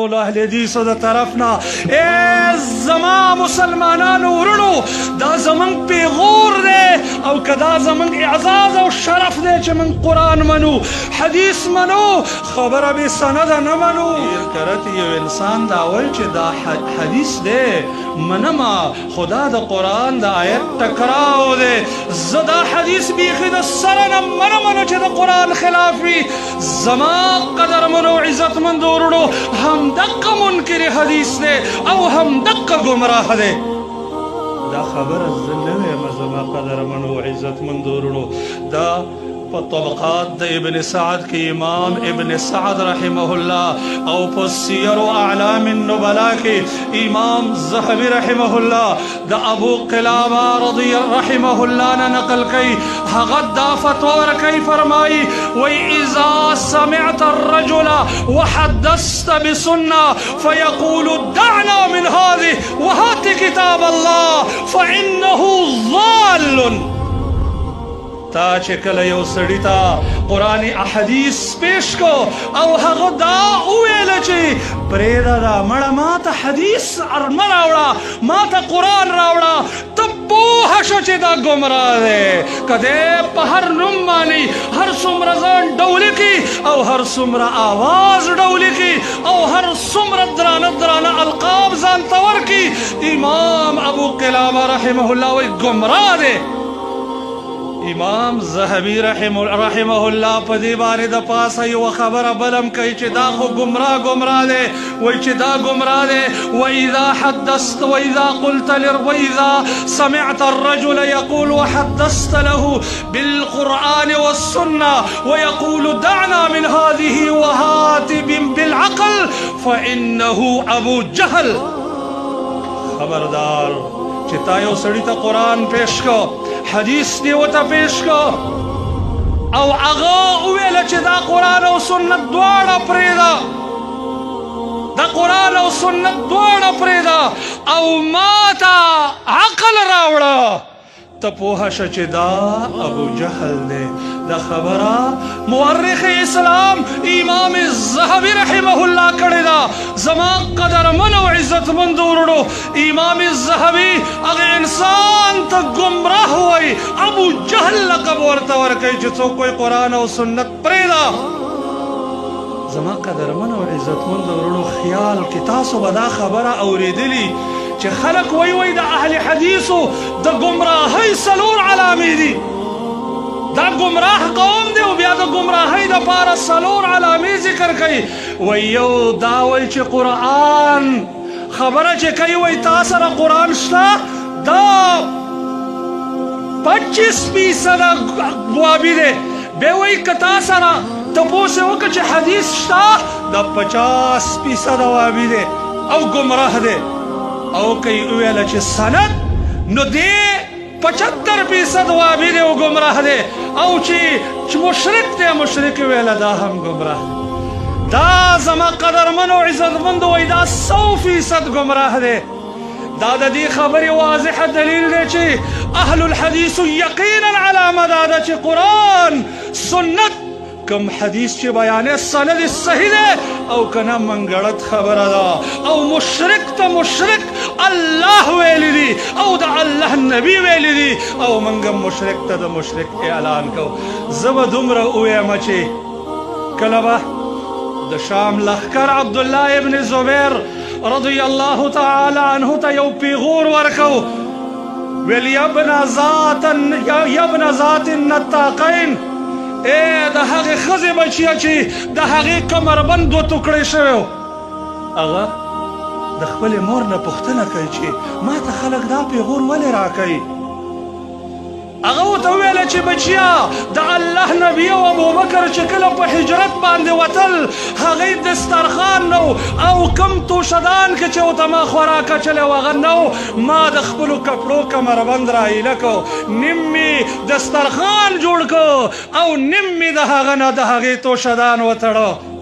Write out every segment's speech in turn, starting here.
ټول اهل حدیثو د طرفنا ای زما مسلمانانو ورونو دا زمونږ پیغور دی او که دا زمونږ اعزاز او شرف دی چې موږ قرآن منو حدیث منو خبره بې سنده نه منو کرت یو انسان دا وایي چې دا حدیث دی منمه خو دا د قرآن د آیت ټکراو دی زه دا حدیث بیخي د سره نه منمه چې د قرآن خلاف وي زما قدرمنو عزتمندو ورونو همدقه منکر حدیث دی او همدقه گمراه دی دا خبره زه نه وایم زما قدرمنو عزتمندو ورونو دا په طبقات د ابن سعد کې امام ابن سعد رحمه الله او په سیر و اعلام النبلا کې امام ذهبی رحمه الله د ابو قلابه رضی رحمه الله نه نقل کوي هغه دا فتوا ورکوي فرمایي وی اذا سمعت الرجل وحدثت بسنه فيقول دعنا من هذه وهات كتاب الله فانه ضال تا چې کله یو سړي ته قرآن احادیث پیش کو او هغه دا وویله چې پرېږده دا مړه ما ته حدیث مه راوړه ما ته قرآن راوړه ته پوهه شه چې دا ګمراه دی که دی په هر نوم باندې هر څومره ځان ډولي کړي او هر څومره آواز ډولي کړي او هر څومره درانه درانه القاب ځان ته ورکړي امام ابو قلابه رحمه الله وایي ګمراه دی امام ذهبی رحمه الله په دې باندې د پاسه یو خبره بلم کوي چې دا خو ګمراه دی وایي چې دا ګمراه دی واذا حدثت واذا قلت واذا سمعت الرجل يقول وحدثت له بالقرآن والسنة ويقول دعنا من هذه وهات بالعقل فإنه أبو جهل خبردار چې تا یو سړي ته قرآن پیش کو حدیث دی ورته پیش کو او هغه وویله چې دا قرآن او سنت دواړه پرېږده دا قرآن او سنت دواړه پرېږده او ما ته عقل راوړه ته پوهه شه چې دا ابو جهل دی دا خبره مورخ اسلام امام ذهبی رحمه الله کړې ده زما قدرمن او عزتمند ورونو امام ذهبی هغه انسان ته ګمراه وایي ابو جهل لقب ورته ورکوي چې څوک کوئی قرآن او سنت پرېږده زما قدرمن او عزتمند ورونو خیال کې تاسو به دا خبره اورېدلي چې خلک وایي د اهل حدیثو د ګمراهۍ څلور علامې دي دا گمراه قوم دی او بیا د گمراهۍ دپاره څلور علامې ذکر کوي وایي یو دا وایي چې قرآن خبره چې کوي وایي تا سره قرآن شته دا 25% ګوابي دی بیا وایي که تا سره تپوس یې وکړه چې حدیث شته دا 50% وابي دی او ګمراه دی او که یې وویله چې سند نو دی 75% وابي دی او ګمراه دی او چې مشرک دی مشرک ویله دا هم ګمراه دی دا زما قدرمن او عزتمند وایي دا 100% ګمراه دی دا د دې خبرې واضحه دلیل دی چې اهل الحدیث یقینا علامه دا ده چې قرآن سنت کم حدیث چې بیانې سند صحیح دی او کنه منګړت خبره ده او مشرک ته مشرک الله ویلی دی او د الله نبی ویلی دی او منګ مشرک ته د مشرک اعلان کو زه دومره ووایم چې کله به د شام لښکر عبدالله ابن زبیر رضی الله تعالی عنه ته یو پیغور ورکو ویل یا ابن ذات النطاقین ای د هغې ښځې بچیه چې د هغې کمربند دوه ټوکړی شوی هغه د خپلې مور نه پوښتنه کوي چې ما ته خلک دا پیغور ولې راکوي هغه ورته وویله چې بچیه د الله نبي او ابوبکر چې کله په هجرت باندې وتل هغوی دسترخوان نه او کم توشدان کې چې ورته ما خوراک اچلی و هغه نه ما د خپلو کپړو کمربند را ایله کو نیم مې دسترخوان جوړ کو او نیم مې د هغه نه د هغې توشدان وتړه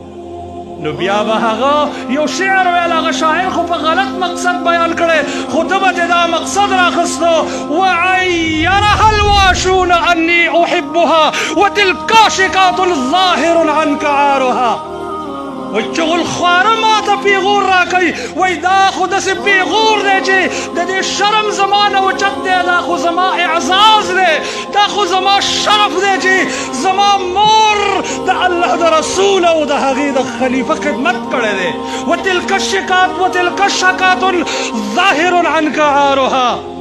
نو بیا به هغه یو شعر ویل هغه شاعر خو په غلط مقصد بیان کړی خو ده به دا مقصد راخستو وعیرها الواشون انی احبها وتلک کاشکات ظاهر عنک عارها وای چغل خواره ما ته پیغور راکوي وای دا خو داسې پیغور دی چې د دې شرم زما نه اوچت دی دا خو زما اعزاز دی دا خو زما شرف دی چې زما مور د الله د رسول او د هغې د خلیفه خدمت کړی دی وتلک الشکات ظاهر عنک عارها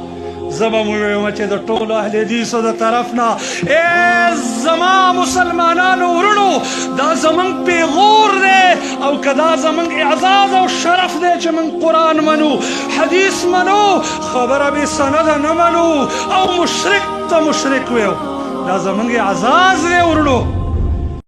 زما ویمه چې د ټولو اهل حدیثو د طرف نه ای زما مسلمانانو ورونو دا زمونږ پیغور دی او که دا زمونږ اعزاز او شرف دی چې موږ قرآن منو حدیث منو خبره بې سنده نه منو او مشرک ته مشرک ویو دا زمونږ اعزاز دی ورونو